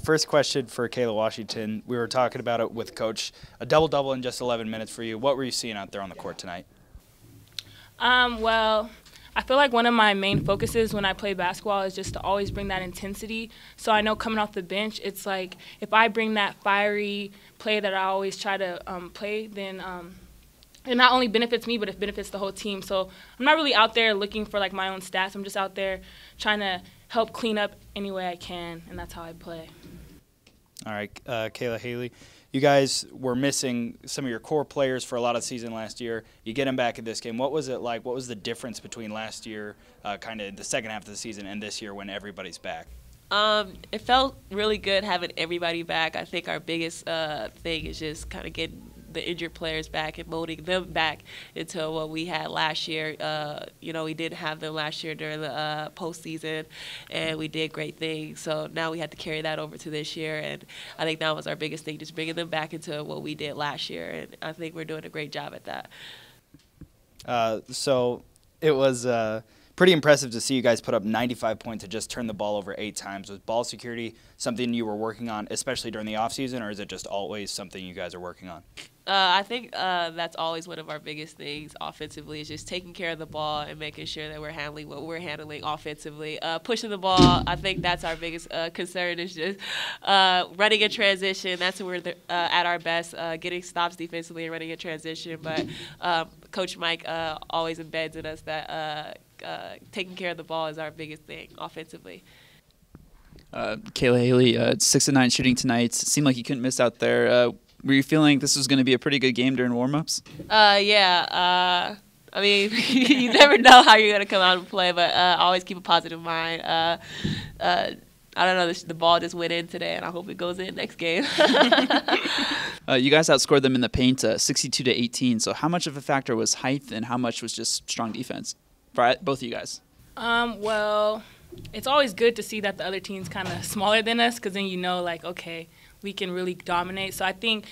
First question for Kayla Washington. We were talking about it with Coach. A double-double in just 11 minutes for you. What were you seeing out there on the court tonight? Well, I feel like one of my main focuses when I play basketball is just to always bring that intensity. So I know coming off the bench, it's like if I bring that fiery play that I always try to play, then it not only benefits me, but it benefits the whole team. So I'm not really out there looking for like my own stats. I'm just out there trying to help clean up any way I can, and that's how I play. All right, Kayla, Hailey, you guys were missing some of your core players for a lot of the season last year. You get them back in this game. What was it like? What was the difference between last year, kind of the second half of the season, and this year when everybody's back? It felt really good having everybody back. I think our biggest thing is just kind of getting the injured players back and molding them back into what we had last year. We didn't have them last year during the postseason, and we did great things. So now we had to carry that over to this year, and I think that was our biggest thing, just bringing them back into what we did last year, and I think we're doing a great job at that. So it was pretty impressive to see you guys put up 95 points and just turn the ball over 8 times. Was ball security something you were working on, especially during the offseason, or is it just always something you guys are working on? I think that's always one of our biggest things offensively, is just taking care of the ball and making sure that we're handling what we're handling offensively. Pushing the ball, I think that's our biggest concern, is just running in transition. That's when we're at our best, getting stops defensively and running in transition. But Coach Mike always embeds in us that taking care of the ball is our biggest thing offensively. Kayla, Hailey, 6 of 9 shooting tonight. Seemed like you couldn't miss out there. Were you feeling this was going to be a pretty good game during warm-ups? Yeah. I mean, you never know how you're going to come out and play, but always keep a positive mind. I don't know, the ball just went in today, and I hope it goes in next game. You guys outscored them in the paint 62-18, so how much of a factor was height and how much was just strong defense for both of you guys? Well, it's always good to see that the other team's kind of smaller than us, because then you know, like, okay, we can really dominate. So I think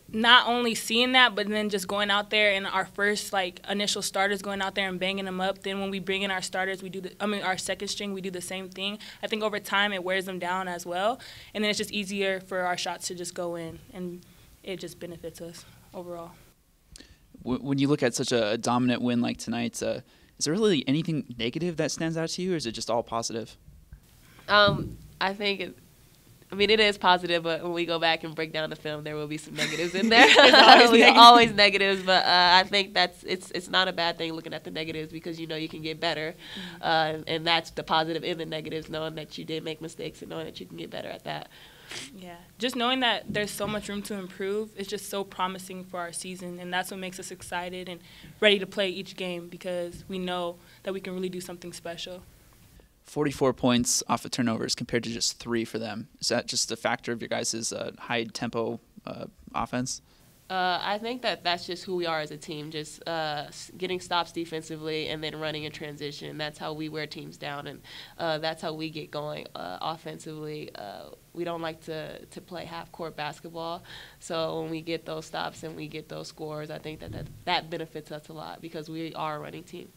not only seeing that, but then just going out there and our first initial starters going out there and banging them up. Then when we bring in our starters, our second string, we do the same thing. I think over time it wears them down as well, and then it's just easier for our shots to just go in, and it just benefits us overall. When you look at such a dominant win like tonight, is there really anything negative that stands out to you, or is it just all positive? I think it is positive, but when we go back and break down the film, there will be some negatives in there. always negatives, but I think it's not a bad thing looking at the negatives, because you know you can get better, and that's the positive in the negatives, knowing that you did make mistakes and knowing that you can get better at that. Yeah, just knowing that there's so much room to improve is just so promising for our season, and that's what makes us excited and ready to play each game, because we know that we can really do something special. 44 points off of turnovers compared to just 3 for them. Is that just a factor of your guys' high-tempo offense? I think that's just who we are as a team, just getting stops defensively and then running in transition. That's how we wear teams down, and that's how we get going offensively. We don't like to play half-court basketball, so when we get those stops and we get those scores, I think that benefits us a lot, because we are a running team.